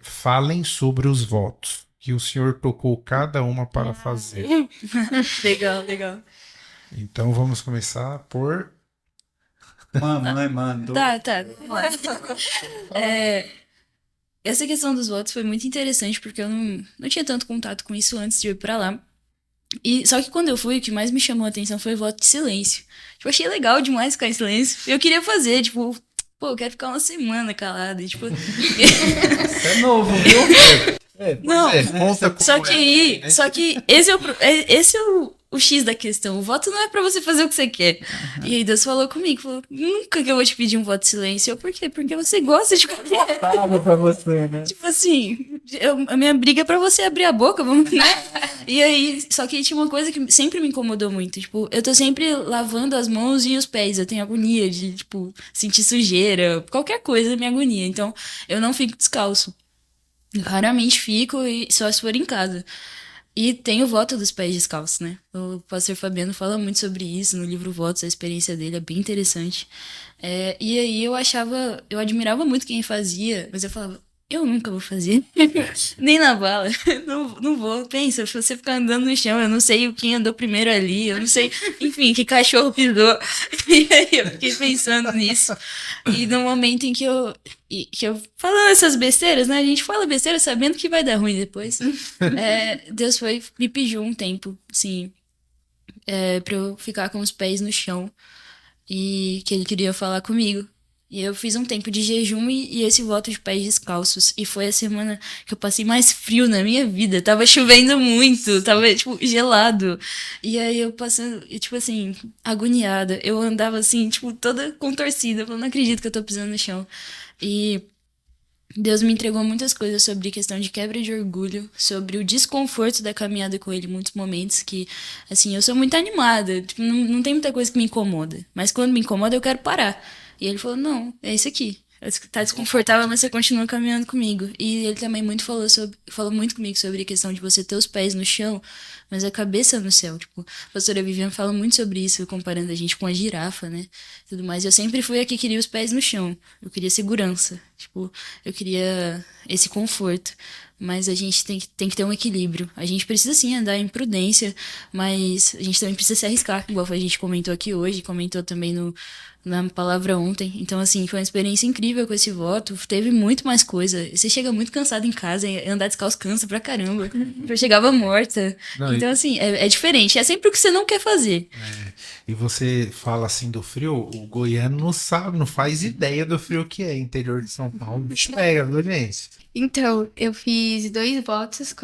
falem sobre os votos que o senhor tocou cada uma para fazer. Legal. Então vamos começar por... Mamãe mandou. Tá. Essa questão dos votos foi muito interessante, porque eu não tinha tanto contato com isso antes de ir pra lá. Só que quando eu fui, o que mais me chamou a atenção foi o voto de silêncio. Tipo, eu achei legal demais ficar em silêncio. Eu queria fazer, tipo, eu quero ficar uma semana calada. Tipo... Isso é novo, viu? Não, conta como só que esse é o X da questão. O voto não é pra você fazer o que você quer. E aí Deus falou comigo, falou, nunca que eu vou te pedir um voto de silêncio. Por quê? Porque você gosta de qualquer... Pago pra você, né? Tipo assim, a minha briga é pra você abrir a boca, vamos, né? E aí, só que tinha uma coisa que sempre me incomodou muito. Tipo, eu tô sempre lavando as mãos e os pés. Eu tenho agonia de, tipo, sentir sujeira. Qualquer coisa me agonia. Então, eu não fico descalço. Eu raramente fico, e só se for em casa. E tem o voto dos pés descalços, né? O pastor Fabiano fala muito sobre isso no livro Votos, a experiência dele é bem interessante. E aí eu admirava muito quem fazia, mas eu falava, eu nunca vou fazer. Nem na bala. Não vou. Pensa, se você ficar andando no chão, eu não sei quem andou primeiro ali, eu não sei, enfim, que cachorro pisou. E aí eu fiquei pensando nisso. E no momento em que eu falando essas besteiras, né? A gente fala besteira sabendo que vai dar ruim depois. Deus me pediu um tempo, assim, pra eu ficar com os pés no chão. E que ele queria falar comigo. E eu fiz um tempo de jejum e esse voto de pés descalços. E foi a semana que eu passei mais frio na minha vida. Tava chovendo muito, tava, tipo, gelado. E aí eu passando, tipo assim, agoniada. Eu andava assim, tipo, toda contorcida. Eu não acredito que eu tô pisando no chão. E Deus me entregou muitas coisas sobre questão de quebra de orgulho, sobre o desconforto da caminhada com ele, muitos momentos que, assim, eu sou muito animada, tipo, não tem muita coisa que me incomoda, mas quando me incomoda eu quero parar. E ele falou, não, é isso aqui. Tá desconfortável, mas você continua caminhando comigo. E ele também falou muito comigo sobre a questão de você ter os pés no chão, mas a cabeça no céu. Tipo, a pastora Viviane fala muito sobre isso, comparando a gente com a girafa, né? Tudo mais. Eu sempre fui a que queria os pés no chão. Eu queria segurança. Tipo, eu queria esse conforto. Mas a gente tem que ter um equilíbrio. A gente precisa sim andar em prudência, mas a gente também precisa se arriscar, igual a gente comentou aqui hoje, comentou também na palavra ontem. Então, assim, foi uma experiência incrível com esse voto. Teve muito mais coisa. Você chega muito cansado em casa, e andar descalço cansa pra caramba. Eu chegava morta. Não, então, assim, é diferente. É sempre o que você não quer fazer. E você fala assim do frio, o goiano não sabe, não faz ideia do frio que é interior de São Paulo. O bicho pega, viu, gente? Então, eu fiz 2 votos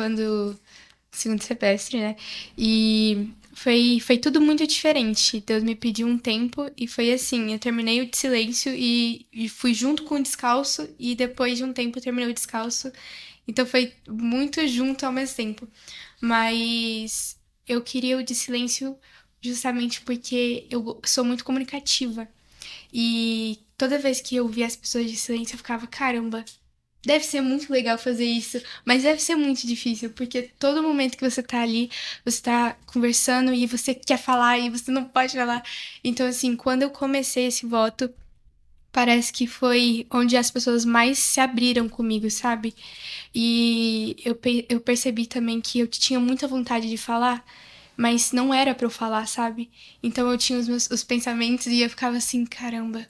segundo semestre, né? E foi tudo muito diferente. Deus me pediu um tempo e foi assim, eu terminei o de silêncio e fui junto com o descalço e depois de um tempo eu terminei o descalço. Então foi muito junto ao mesmo tempo. Mas eu queria o de silêncio justamente porque eu sou muito comunicativa. E toda vez que eu via as pessoas de silêncio, eu ficava, caramba, deve ser muito legal fazer isso, mas deve ser muito difícil, porque todo momento que você tá ali, você tá conversando e você quer falar e você não pode falar. Então, assim, quando eu comecei esse voto, parece que foi onde as pessoas mais se abriram comigo, sabe? E eu percebi também que eu tinha muita vontade de falar, mas não era pra eu falar, sabe? Então eu tinha os pensamentos e eu ficava assim, caramba.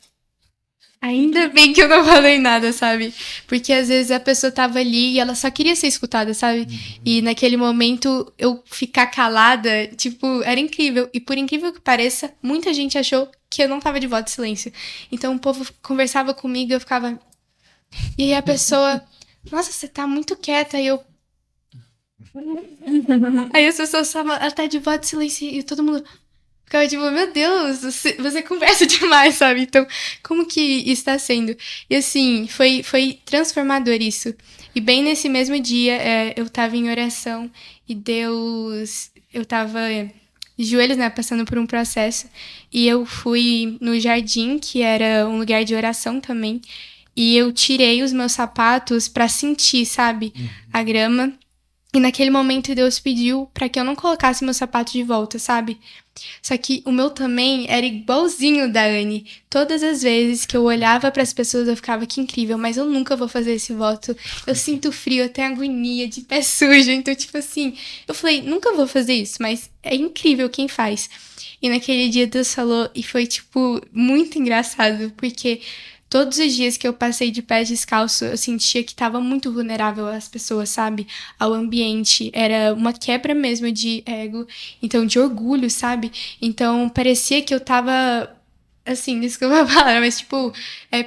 Ainda bem que eu não falei nada, sabe? Porque às vezes a pessoa tava ali e ela só queria ser escutada, sabe? E naquele momento eu ficar calada, tipo, era incrível. E por incrível que pareça, muita gente achou que eu não tava de voto de silêncio. Então o povo conversava comigo e eu ficava. E aí a pessoa, nossa, você tá muito quieta. E eu. Aí as pessoas falavam, ela tá de voto de silêncio e todo mundo. Ficava tipo, meu Deus, você conversa demais, sabe? Então, como que está sendo? E assim, foi transformador isso. E bem nesse mesmo dia, eu tava em oração e Deus... Eu tava de joelhos, né, passando por um processo. E eu fui no jardim, que era um lugar de oração também. E eu tirei os meus sapatos pra sentir, sabe? A grama. E naquele momento Deus pediu pra que eu não colocasse meus sapatos de volta, sabe? Só que o meu também era igualzinho da Anne. Todas as vezes que eu olhava para as pessoas, eu ficava, que incrível, mas eu nunca vou fazer esse voto. Eu sinto frio, eu tenho agonia de pé sujo. Então, tipo assim, eu falei, nunca vou fazer isso, mas é incrível quem faz. E naquele dia Deus falou, e foi, tipo, muito engraçado, porque todos os dias que eu passei de pés descalço, eu sentia que estava muito vulnerável às pessoas, sabe? Ao ambiente. Era uma quebra mesmo de ego, então de orgulho, sabe? Então parecia que eu tava, assim, desculpa a palavra, mas tipo,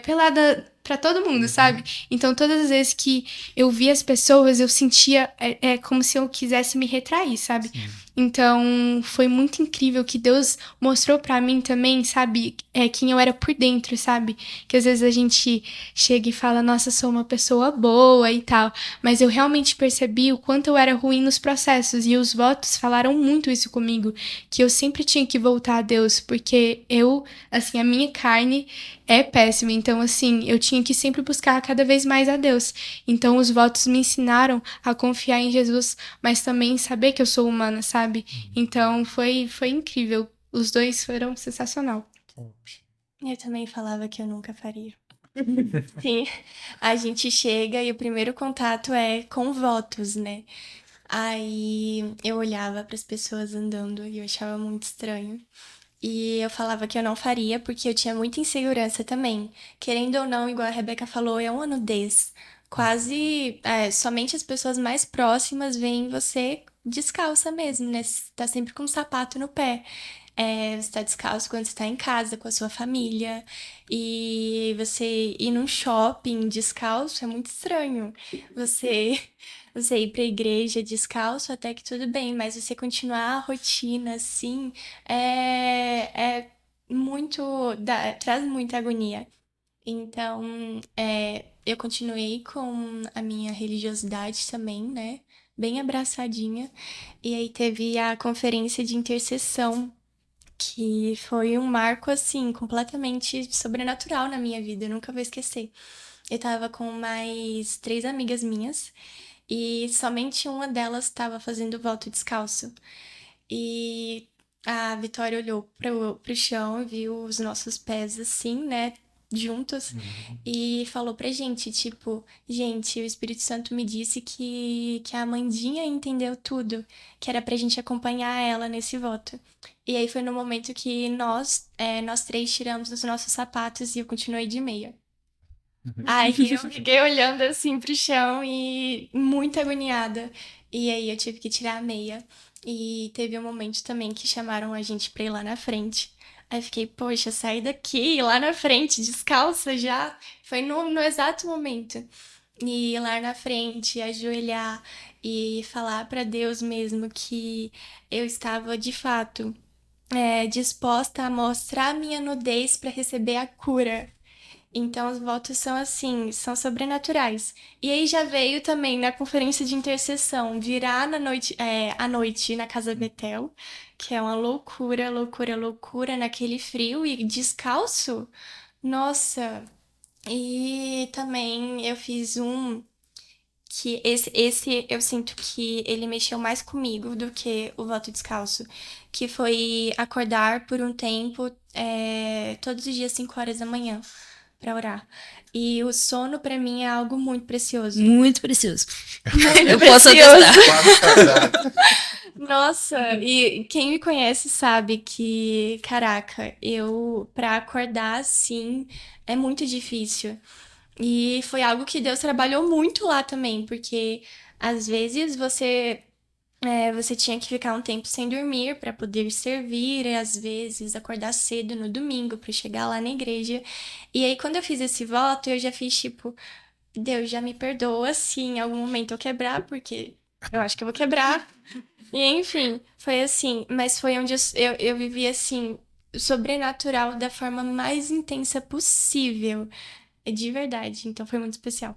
pelada pra todo mundo, sabe? Então todas as vezes que eu via as pessoas, eu sentia como se eu quisesse me retrair, sabe? Então, foi muito incrível que Deus mostrou pra mim também, sabe? Quem eu era por dentro, sabe? Que às vezes a gente chega e fala, nossa, sou uma pessoa boa e tal. Mas eu realmente percebi o quanto eu era ruim nos processos. E os votos falaram muito isso comigo. Que eu sempre tinha que voltar a Deus. Porque a minha carne é péssima. Então, assim, eu tinha que sempre buscar cada vez mais a Deus. Então, os votos me ensinaram a confiar em Jesus, mas também saber que eu sou humana, sabe? Então, foi incrível. Os dois foram sensacional. Eu também falava que eu nunca faria. Sim, a gente chega e o primeiro contato é com votos, né? Aí eu olhava para as pessoas andando e eu achava muito estranho. E eu falava que eu não faria porque eu tinha muita insegurança também. Querendo ou não, igual a Rebeca falou, é uma nudez. Quase, somente as pessoas mais próximas veem você descalça mesmo, né? Você tá sempre com um sapato no pé. Você tá descalço quando você tá em casa com a sua família. E você ir num shopping descalço é muito estranho. Você ir pra igreja descalço, até que tudo bem, mas você continuar a rotina assim, traz muita agonia. Então, eu continuei com a minha religiosidade também, né? Bem abraçadinha. E aí teve a conferência de intercessão, que foi um marco, assim, completamente sobrenatural na minha vida. Eu nunca vou esquecer. Eu tava com mais 3 amigas minhas e somente uma delas estava fazendo voto descalço. E a Vitória olhou pro chão, viu os nossos pés assim, né? Juntos, e falou pra gente, tipo, gente, o Espírito Santo me disse que a Amandinha entendeu tudo, que era pra gente acompanhar ela nesse voto. E aí foi no momento que nós 3 tiramos os nossos sapatos e eu continuei de meia. Aí eu fiquei olhando assim pro chão e muito agoniada. E aí eu tive que tirar a meia. E teve um momento também que chamaram a gente pra ir lá na frente. Aí fiquei, poxa, sair daqui, lá na frente, descalça já. Foi no exato momento. E ir lá na frente, ajoelhar e falar pra Deus mesmo que eu estava de fato disposta a mostrar a minha nudez pra receber a cura. Então, os votos são assim, são sobrenaturais. E aí já veio também na conferência de intercessão, virar à noite na Casa Betel, que é uma loucura, loucura, loucura, naquele frio e descalço. Nossa! E também eu fiz que esse eu sinto que ele mexeu mais comigo do que o voto descalço, que foi acordar por um tempo, todos os dias 5 horas da manhã pra orar. E o sono pra mim é algo muito precioso. Muito precioso. Muito Eu posso precioso. atestar. Nossa, e quem me conhece sabe que, caraca, pra acordar assim é muito difícil. E foi algo que Deus trabalhou muito lá também, porque às vezes você tinha que ficar um tempo sem dormir para poder servir, e às vezes acordar cedo no domingo para chegar lá na igreja. E aí, quando eu fiz esse voto, eu já fiz tipo, Deus já me perdoa se em algum momento eu quebrar, porque eu acho que eu vou quebrar. E enfim, foi assim, mas foi onde eu vivi assim, sobrenatural da forma mais intensa possível, de verdade. Então foi muito especial.